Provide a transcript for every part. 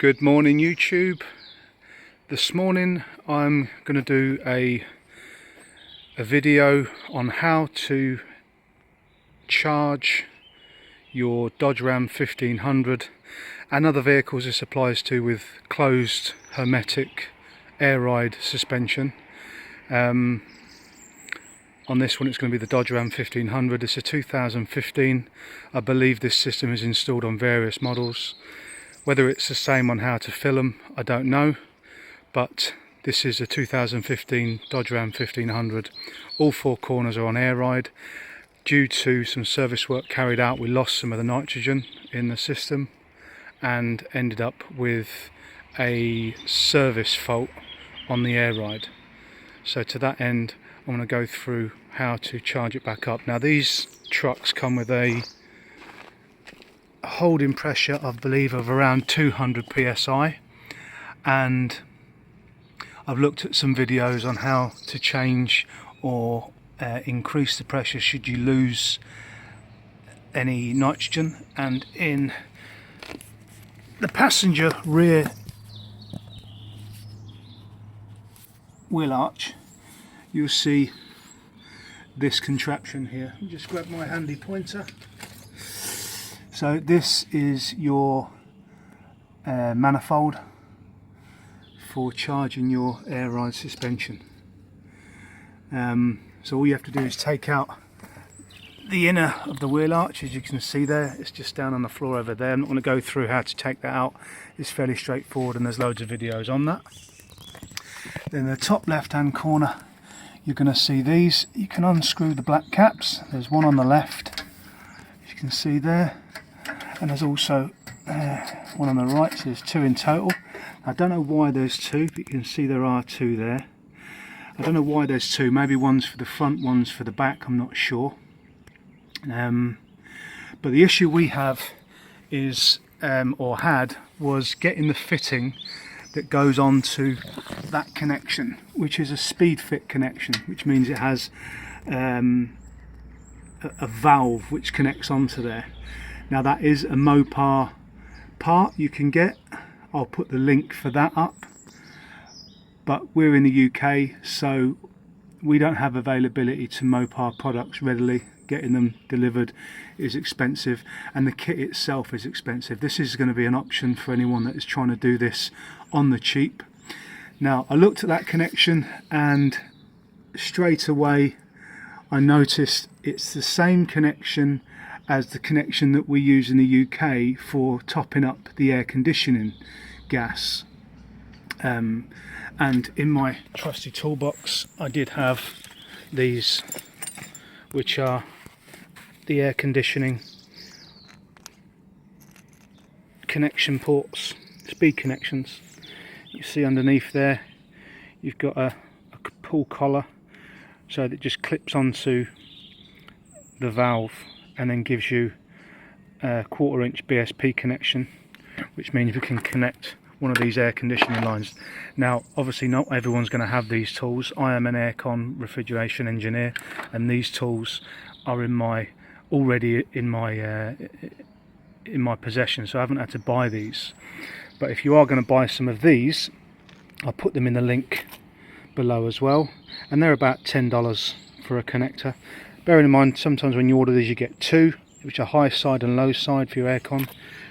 Good morning YouTube. This morning I'm going to do a video on how to charge your Dodge Ram 1500 and other vehicles this applies to with closed hermetic air ride suspension. On this one it's going to be the Dodge Ram 1500. It's a 2015. I believe this system is installed on various models. Whether it's the same on how to fill them, I don't know, but this is a 2015 Dodge Ram 1500. All four corners are on air ride. Due to some service work carried out, we lost some of the nitrogen in the system and ended up with a service fault on the air ride. So to that end, I'm going to go through how to charge it back up. Now these trucks come with a holding pressure, I believe, of around 200 psi, and I've looked at some videos on how to change or increase the pressure should you lose any nitrogen. And in the passenger rear wheel arch you'll see this contraption here. Let me just grab my handy pointer. So this is your manifold for charging your air ride suspension. So all you have to do is take out the inner of the wheel arch. As you can see there, it's just down on the floor over there. I'm not going to go through how to take that out. It's fairly straightforward and there's loads of videos on that. Then in the top left hand corner you're going to see these. You can unscrew the black caps. There's one on the left, as you can see there. And there's also one on the right, so there's two in total. I don't know why there's two, but you can see there are two there. I don't know why there's two, maybe one's for the front, one's for the back, I'm not sure. But the issue we have is, or had, was getting the fitting that goes on to that connection, which is a speed fit connection, which means it has a valve which connects onto there. Now that is a Mopar part you can get. I'll put the link for that up. But we're in the UK, so we don't have availability to Mopar products readily. Getting them delivered is expensive, and the kit itself is expensive. This is going to be an option for anyone that is trying to do this on the cheap. Now I looked at that connection and straight away I noticed it's the same connection as the connection that we use in the UK for topping up the air conditioning gas. And in my trusty toolbox I did have these, which are the air conditioning connection ports, speed connections. You see underneath there you've got a pull collar, so that it just clips onto the valve and then gives you a 1/4 inch BSP connection, which means we can connect one of these air conditioning lines. Now obviously not everyone's going to have these tools. I am an aircon refrigeration engineer and these tools are already in my possession, so I haven't had to buy these. But if you are going to buy some of these, I'll put them in the link below as well, and they're about $10 for a connector. Bearing in mind, sometimes when you order these you get two, which are high side and low side for your aircon.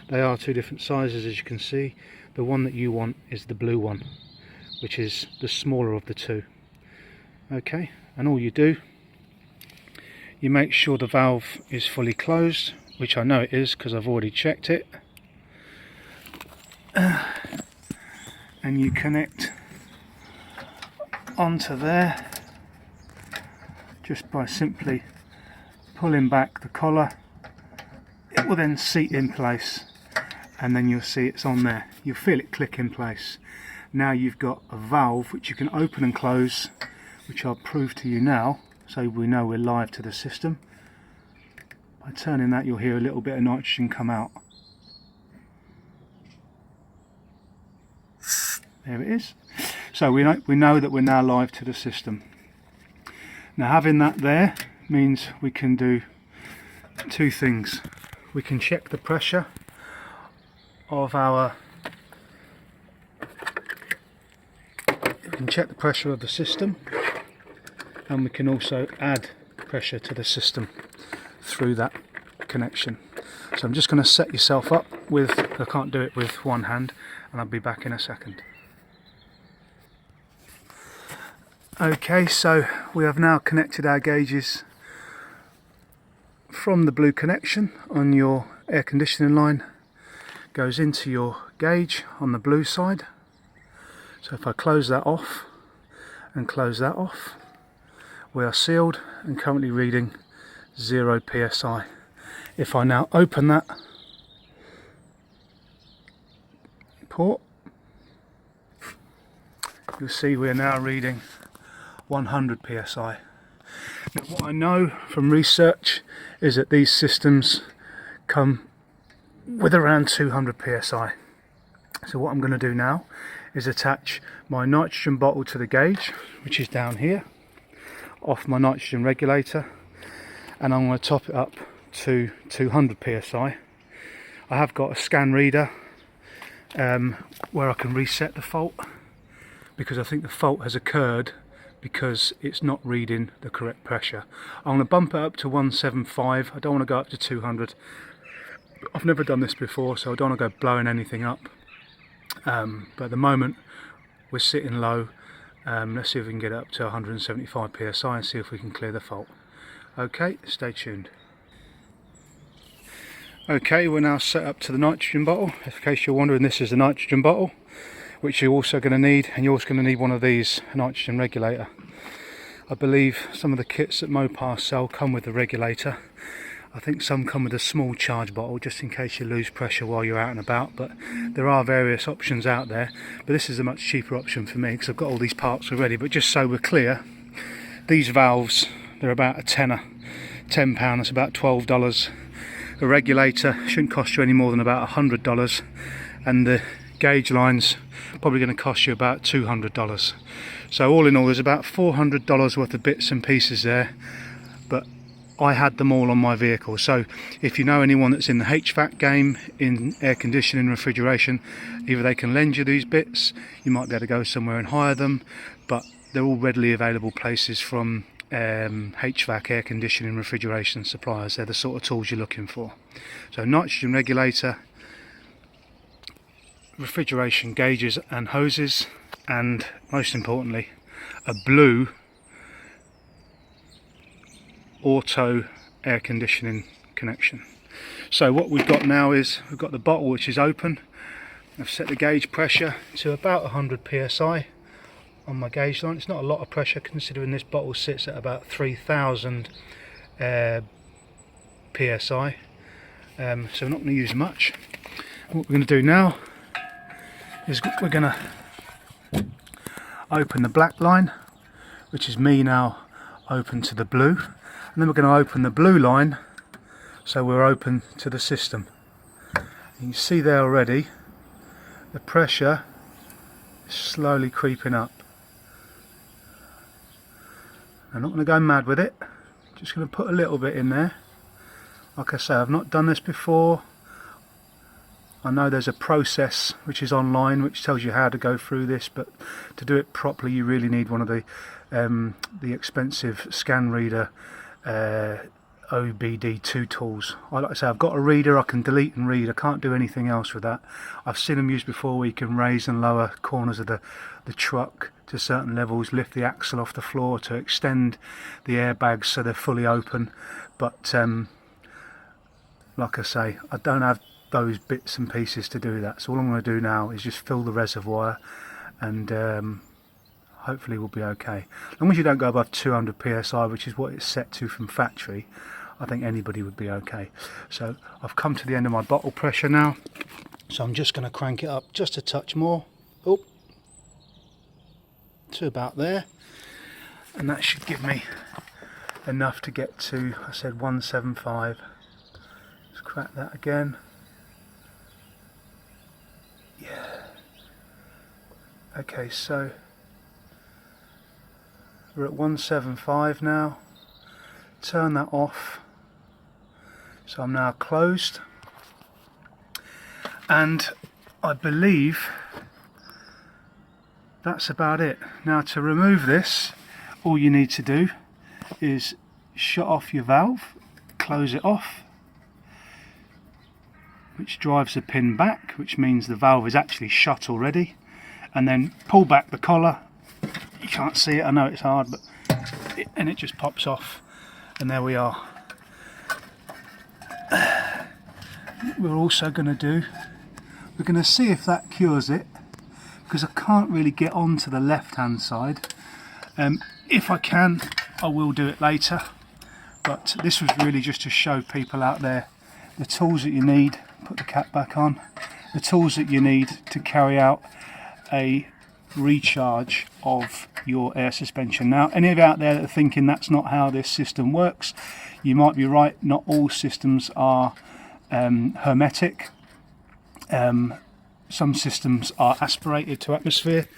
They are two different sizes, as you can see. The one that you want is the blue one, which is the smaller of the two. Okay, and all you do, you make sure the valve is fully closed, which I know it is because I've already checked it. And you connect onto there just by simply pulling back the collar. It will then seat in place and then you'll see it's on there. You'll feel it click in place. Now you've got a valve which you can open and close, which I'll prove to you now so we know we're live to the system. By turning that you'll hear a little bit of nitrogen come out. There it is. So we know that we're now live to the system. Now having that there means we can do two things. We can check the pressure of our We can check the pressure of the system, and we can also add pressure to the system through that connection. So I'm just going to set yourself up with, I can't do it with one hand, and I'll be back in a second. Okay, so we have now connected our gauges from the blue connection on your air conditioning line, goes into your gauge on the blue side. So if I close that off and close that off, we are sealed and currently reading 0 psi. If I now open that port, you'll see we are now reading 100 psi. Now, what I know from research is that these systems come with around 200 psi. So what I'm going to do now is attach my nitrogen bottle to the gauge, which is down here, off my nitrogen regulator, and I'm going to top it up to 200 psi. I have got a scan reader where I can reset the fault, because I think the fault has occurred because it's not reading the correct pressure. I'm going to bump it up to 175. I don't want to go up to 200. I've never done this before, so I don't want to go blowing anything up. But at the moment we're sitting low. Let's see if we can get it up to 175 psi and see if we can clear the fault. Okay, stay tuned. Okay, we're now set up to the nitrogen bottle. In case you're wondering, this is the nitrogen bottle, which you're also going to need, and you're also going to need one of these, a nitrogen regulator. I believe some of the kits that Mopar sell come with the regulator. I think some come with a small charge bottle, just in case you lose pressure while you're out and about, but there are various options out there. But this is a much cheaper option for me, because I've got all these parts already. But just so we're clear, these valves, they're about a tenner, £10, that's about $12. A regulator shouldn't cost you any more than about $100, and the gauge line's probably going to cost you about $200. So all in all, there's about $400 worth of bits and pieces there, but I had them all on my vehicle. So if you know anyone that's in the HVAC game, in air conditioning, refrigeration, either they can lend you these bits, you might be able to go somewhere and hire them, but they're all readily available places from HVAC, air conditioning, refrigeration suppliers. They're the sort of tools you're looking for. So nitrogen regulator, refrigeration gauges and hoses, and most importantly a blue auto air conditioning connection. So what we've got now is we've got the bottle, which is open. I've set the gauge pressure to about 100 psi on my gauge line. It's not a lot of pressure considering this bottle sits at about 3000 psi, so we're not going to use much. What we're going to do now is we're going to open the black line, which is me now open to the blue, and then we're going to open the blue line so we're open to the system. You can see there already the pressure is slowly creeping up. I'm not going to go mad with it, just going to put a little bit in there. Like I say, I've not done this before. I know there's a process which is online which tells you how to go through this, but to do it properly you really need one of the expensive scan reader OBD2 tools. Like I say, I've got a reader, I can delete and read, I can't do anything else with that. I've seen them used before where you can raise and lower corners of the truck to certain levels, lift the axle off the floor to extend the airbags so they're fully open, but like I say, I don't have those bits and pieces to do that. So all I'm going to do now is just fill the reservoir, and hopefully we'll be okay. As long as you don't go above 200 psi, which is what it's set to from factory, I think anybody would be okay. So I've come to the end of my bottle pressure now, so I'm just going to crank it up just a touch more, to about there, and that should give me enough to get to, I said 175. Let's crack that again. Yeah. Okay, so we're at 175 now. Turn that off. So I'm now closed, and I believe that's about it. Now to remove this, all you need to do is shut off your valve, close it off, which drives the pin back, which means the valve is actually shut already, and then pull back the collar. You can't see it, I know it's hard, but and it just pops off, and there we are. We're also going to see if that cures it, because I can't really get onto the left hand side. If I can, I will do it later, but this was really just to show people out there the tools that you need. Put the cap back on. The tools that you need to carry out a recharge of your air suspension. Now, any of you out there that are thinking that's not how this system works, you might be right. Not all systems are hermetic. Some systems are aspirated to atmosphere,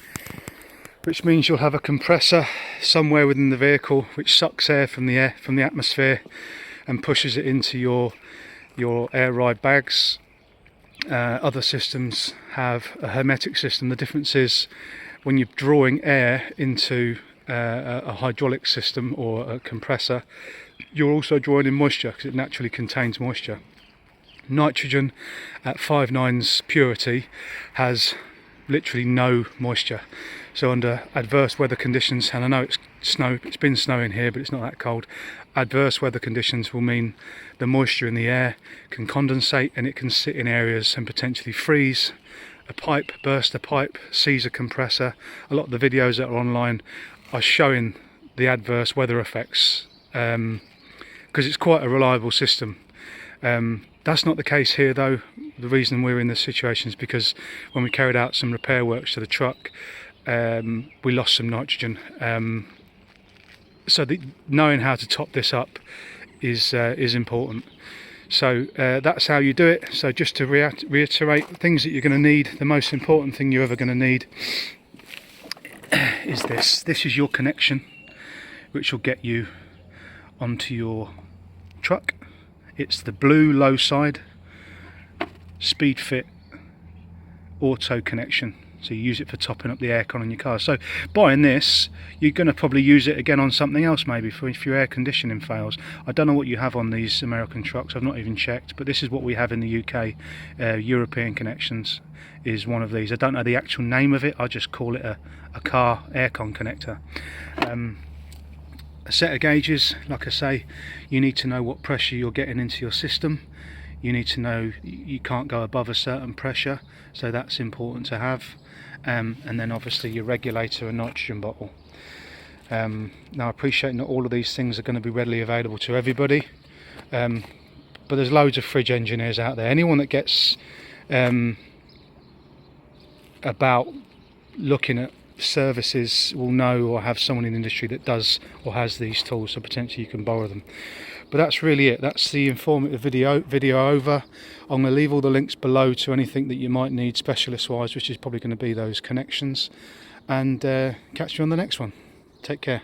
which means you'll have a compressor somewhere within the vehicle which sucks air from the atmosphere and pushes it into your air ride bags. Other systems have a hermetic system. The difference is when you're drawing air into a hydraulic system or a compressor, you're also drawing in moisture because it naturally contains moisture. Nitrogen at 5.9's purity has literally no moisture. So under adverse weather conditions, and I know it's been snowing here, but it's not that cold. Adverse weather conditions will mean the moisture in the air can condensate and it can sit in areas and potentially freeze a pipe, burst a pipe, seize a compressor. A lot of the videos that are online are showing the adverse weather effects because it's quite a reliable system. That's not the case here though. The reason we're in this situation is because when we carried out some repair works to the truck, we lost some nitrogen. So knowing how to top this up is important. So that's how you do it. So just to reiterate, things that you're going to need, the most important thing you're ever going to need is this. This is your connection, which will get you onto your truck. It's the blue low side speed fit auto connection. So you use it for topping up the aircon on your car. So buying this, you're going to probably use it again on something else, maybe for if your air conditioning fails. I don't know what you have on these American trucks, I've not even checked, but this is what we have in the UK. European Connections is one of these. I don't know the actual name of it, I just call it a car aircon connector. A set of gauges, like I say, you need to know what pressure you're getting into your system. You need to know you can't go above a certain pressure, so that's important to have. And then obviously your regulator and nitrogen bottle. Now I appreciate not all of these things are going to be readily available to everybody, but there's loads of fridge engineers out there. Anyone that gets about looking at services will know or have someone in the industry that does or has these tools, so potentially you can borrow them. But that's really it. That's the informative video over. I'm going to leave all the links below to anything that you might need specialist wise, which is probably going to be those connections, and catch you on the next one. Take care.